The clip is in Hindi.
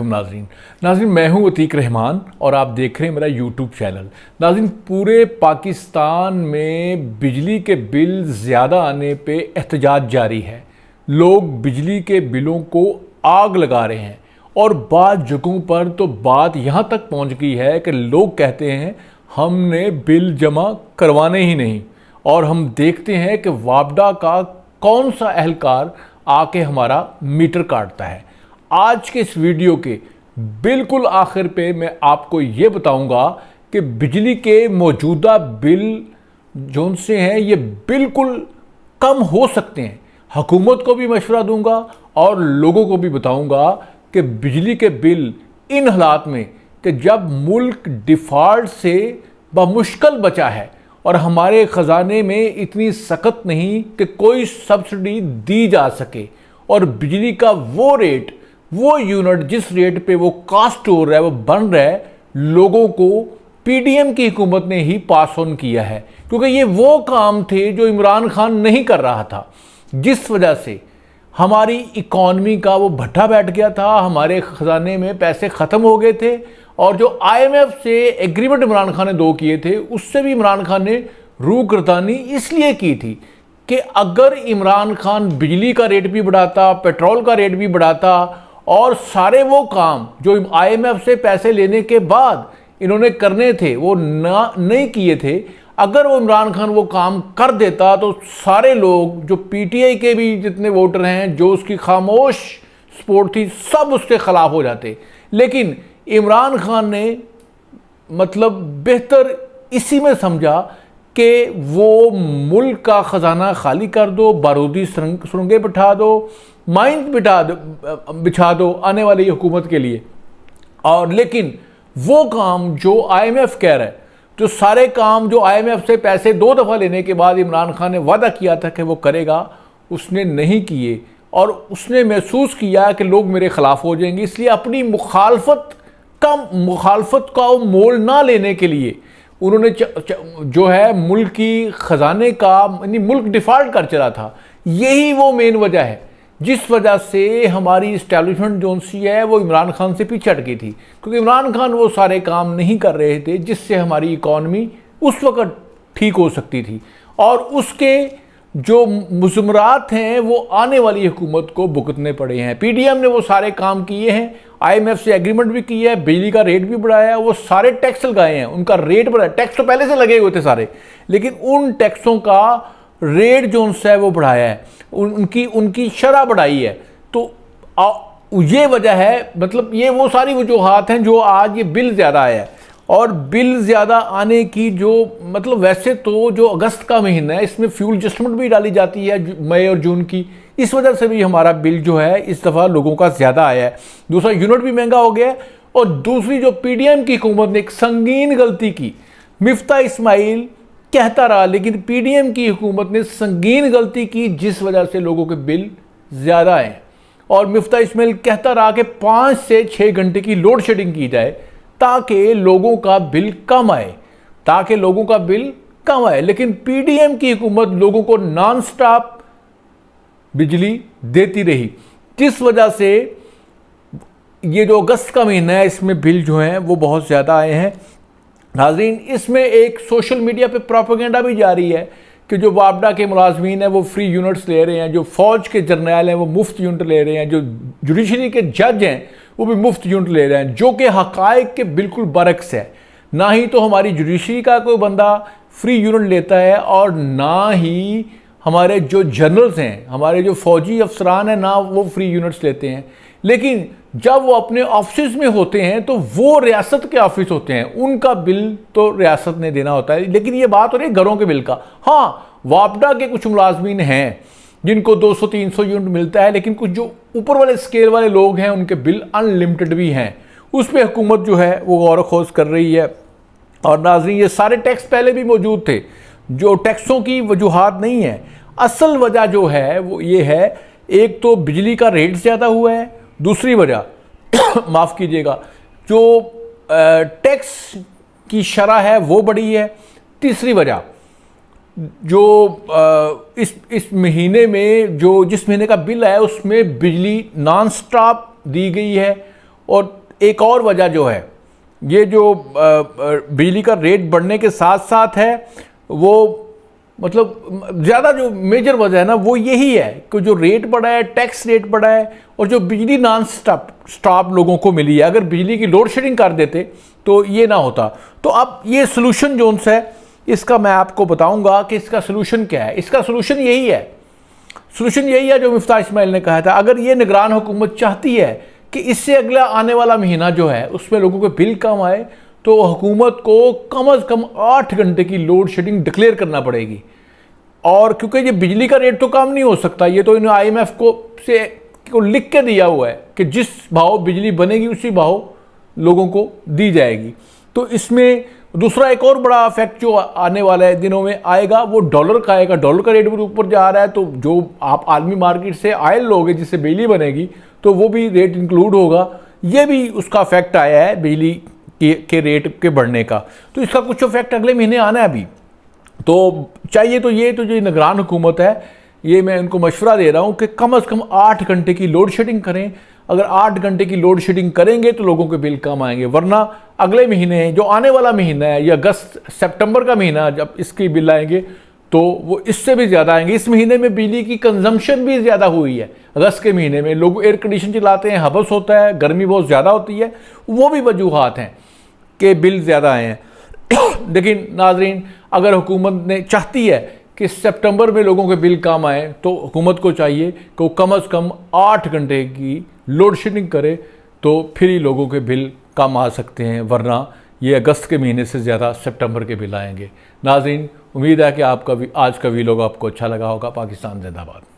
नाज़रीन नाज़रीन मैं हूं अतीक रहमान और आप देख रहे हैं मेरा यूट्यूब चैनल। नाज़रीन पूरे पाकिस्तान में बिजली के बिल ज़्यादा आने पे एहतजाज जारी है। लोग बिजली के बिलों को आग लगा रहे हैं और बाद जगहों पर तो बात यहां तक पहुंच गई है कि लोग कहते हैं हमने बिल जमा करवाने ही नहीं, और हम देखते हैं कि वापडा का कौन सा एहलकार आके हमारा मीटर काटता है। आज के इस वीडियो के बिल्कुल आखिर पे मैं आपको ये बताऊंगा कि बिजली के मौजूदा बिल जो से हैं ये बिल्कुल कम हो सकते हैं। हुकूमत को भी मशवरा दूंगा और लोगों को भी बताऊंगा कि बिजली के बिल इन हालात में कि जब मुल्क डिफ़ॉल्ट से बमुश्किल बचा है और हमारे ख़जाने में इतनी सख्त नहीं कि कोई सब्सिडी दी जा सके, और बिजली का वो रेट, वो यूनिट जिस रेट पे वो कास्ट हो रहा है, वो बन रहा है, लोगों को पीडीएम की हुकूमत ने ही पास ऑन किया है, क्योंकि ये वो काम थे जो इमरान खान नहीं कर रहा था, जिस वजह से हमारी इकॉनमी का वो भट्ठा बैठ गया था, हमारे ख़जाने में पैसे ख़त्म हो गए थे। और जो आईएमएफ से एग्रीमेंट इमरान खान ने 2 किए थे, उससे भी इमरान खान ने रूगर्दानी इसलिए की थी कि अगर इमरान खान बिजली का रेट भी बढ़ाता, पेट्रोल का रेट भी बढ़ाता और सारे वो काम जो आईएमएफ से पैसे लेने के बाद इन्होंने करने थे वो नहीं किए थे, अगर वो इमरान खान वो काम कर देता तो सारे लोग जो पीटीआई के भी जितने वोटर हैं, जो उसकी खामोश सपोर्ट थी, सब उसके खिलाफ हो जाते। लेकिन इमरान खान ने मतलब बेहतर इसी में समझा कि वो मुल्क का ख़जाना खाली कर दो, बारूदी सुरंगें बिठा दो, माइंस बिछा दो आने वाली हुकूमत के लिए। और लेकिन वो काम जो आईएमएफ कह रहा है, जो सारे काम जो आईएमएफ से पैसे 2 दफ़ा लेने के बाद इमरान खान ने वादा किया था कि वो करेगा, उसने नहीं किए। और उसने महसूस किया कि लोग मेरे ख़िलाफ़ हो जाएंगे, इसलिए अपनी मुखालफत का मोल ना लेने के लिए उन्होंने जो है मुल्क की ख़जाने का यानी मुल्क डिफ़ॉल्ट कर चला था। यही वो मेन वजह है जिस वजह से हमारी इस्टेब्लिशमेंट जो सी है वो इमरान खान से पीछे हट गई थी, क्योंकि इमरान खान वो सारे काम नहीं कर रहे थे जिससे हमारी इकॉनमी उस वक़्त ठीक हो सकती थी। और उसके जो मुज़मरात हैं वो आने वाली हुकूमत को भुगतने पड़े हैं। पीडीएम ने वो सारे काम किए हैं, आईएमएफ से एग्रीमेंट भी किया है, बिजली का रेट भी बढ़ाया, वो सारे टैक्स लगाए हैं, उनका रेट बढ़ाया। टैक्स तो पहले से लगे हुए थे सारे, लेकिन उन टैक्सों का रेट जो उनसे है वो बढ़ाया है, उनकी शरह बढ़ाई है। तो ये वजह है, मतलब ये वो सारी वजूहात हैं जो आज ये बिल ज़्यादा आया है। और बिल ज़्यादा आने की जो मतलब वैसे तो जो अगस्त का महीना है इसमें फ्यूल एडजस्टमेंट भी डाली जाती है मई और जून की, इस वजह से भी हमारा बिल जो है इस दफ़ा लोगों का ज़्यादा आया है। दूसरा यूनिट भी महंगा हो गया है। और दूसरी जो पीडीएम की हुकूमत ने एक संगीन गलती की, मिफ्ता इस्माइल कहता रहा लेकिन पीडीएम की हुकूमत ने संगीन गलती की जिस वजह से लोगों के बिल ज़्यादा आए। और मिफ्ता इस्माइल कहता रहा कि 5 से 6 घंटे की लोड शेडिंग की जाए ताकि लोगों का बिल कम आए, लेकिन पीडीएम की हुकूमत लोगों को नॉन स्टॉप बिजली देती रही, जिस वजह से ये जो अगस्त का महीना है इसमें बिल जो हैं वो बहुत ज़्यादा आए हैं। नाज़रीन, इसमें एक सोशल मीडिया पे प्रोपेगेंडा भी जारी है कि जो वापडा के मुलाजमीन हैं वो फ्री यूनिट्स ले रहे हैं, जो फ़ौज के जर्नैल हैं वो मुफ्त यूनिट ले रहे हैं, जो जुडिशरी के जज हैं वो भी मुफ्त यूनिट ले रहे हैं, जो कि हक़ाइक़ के बिल्कुल बरक्स है। ना ही तो हमारी जुडिशरी का कोई बंदा फ्री यूनिट लेता है और ना ही हमारे जो जनरल्स हैं, हमारे जो फ़ौजी अफसरान हैं, ना वो फ्री यूनिट्स लेते हैं। लेकिन जब वो अपने ऑफिस में होते हैं तो वो रियासत के ऑफिस होते हैं, उनका बिल तो रियासत ने देना होता है। लेकिन ये बात हो रही है घरों के बिल का। हाँ, वापडा के कुछ मुलाजमीन हैं जिनको 200-300 यूनिट मिलता है, लेकिन कुछ जो ऊपर वाले स्केल वाले लोग हैं उनके बिल अनलिमिटेड भी हैं। उस पर हुकूमत जो है वो गौर खोज कर रही है। और नाज़रीन, ये सारे टैक्स पहले भी मौजूद थे, जो टैक्सों की वजूहात नहीं है। असल वजह जो है वो ये है, एक तो बिजली का रेट ज़्यादा हुआ है, दूसरी वजह माफ़ कीजिएगा जो टैक्स की शरह है वो बढ़ी है, तीसरी वजह जो इस महीने में जो जिस महीने का बिल आया उसमें बिजली नॉन स्टॉप दी गई है, और एक और वजह जो है, ये जो बिजली का रेट बढ़ने के साथ साथ है, वो मतलब ज़्यादा जो मेजर वजह है ना वो यही है कि जो रेट बढ़ा है, टैक्स रेट बढ़ा है, और जो बिजली नॉन स्टॉप लोगों को मिली है। अगर बिजली की लोड शेडिंग कर देते तो ये ना होता। तो अब ये सोल्यूशन जोन है, इसका मैं आपको बताऊंगा कि इसका सोल्यूशन क्या है। इसका सोल्यूशन यही है, जो मिफ्ताह इस्माइल ने कहा था। अगर ये निगरान हुकूमत चाहती है कि इससे अगला आने वाला महीना जो है उसमें लोगों के बिल कम आए, तो हुकूमत को कम से कम 8 घंटे की लोड शेडिंग डिक्लेयर करना पड़ेगी। और क्योंकि ये बिजली का रेट तो कम नहीं हो सकता, ये तो इन्होंने IMF को लिख के दिया हुआ है कि जिस भाव बिजली बनेगी उसी भाव लोगों को दी जाएगी। तो इसमें दूसरा एक और बड़ा इफेक्ट जो आने वाला है दिनों में आएगा, वो डॉलर का आएगा। डॉलर का रेट भी ऊपर जा रहा है, तो जो आप आलमी मार्केट से ऑयल लोगे जिससे बिजली बनेगी, तो वो भी रेट इंक्लूड होगा। ये भी उसका इफेक्ट आया है बिजली के रेट के बढ़ने का। तो इसका कुछ इफेक्ट अगले महीने आना है अभी। तो चाहिए तो ये जो निगरान हुकूमत है, ये मैं उनको मशवरा दे रहा हूँ कि कम से कम 8 घंटे की लोड शेडिंग करें। अगर 8 घंटे की लोड शेडिंग करेंगे तो लोगों के बिल कम आएंगे, वरना अगले महीने जो आने वाला महीना है, या अगस्त सितंबर का महीना, जब इसके बिल आएंगे तो वो इससे भी ज़्यादा आएंगे। इस महीने में बिजली की कंजम्पशन भी ज़्यादा हुई है। अगस्त के महीने में लोग एयर कंडीशन चलाते हैं, हबस होता है, गर्मी बहुत ज़्यादा होती है, वो भी वजूहात हैं कि बिल ज़्यादा आए हैं। लेकिन नाजरीन, अगर हुकूमत ने चाहती है कि सितंबर में लोगों के बिल कम आए, तो हुकूमत को चाहिए कि वो कम से कम 8 घंटे की लोड शेडिंग करे, तो फिर ही लोगों के बिल कम आ सकते हैं, वरना ये अगस्त के महीने से ज़्यादा सितंबर के बिल आएंगे। नाजरीन, उम्मीद है कि आपका आज का वीडियो आपको अच्छा लगा होगा। पाकिस्तान जिंदाबाद।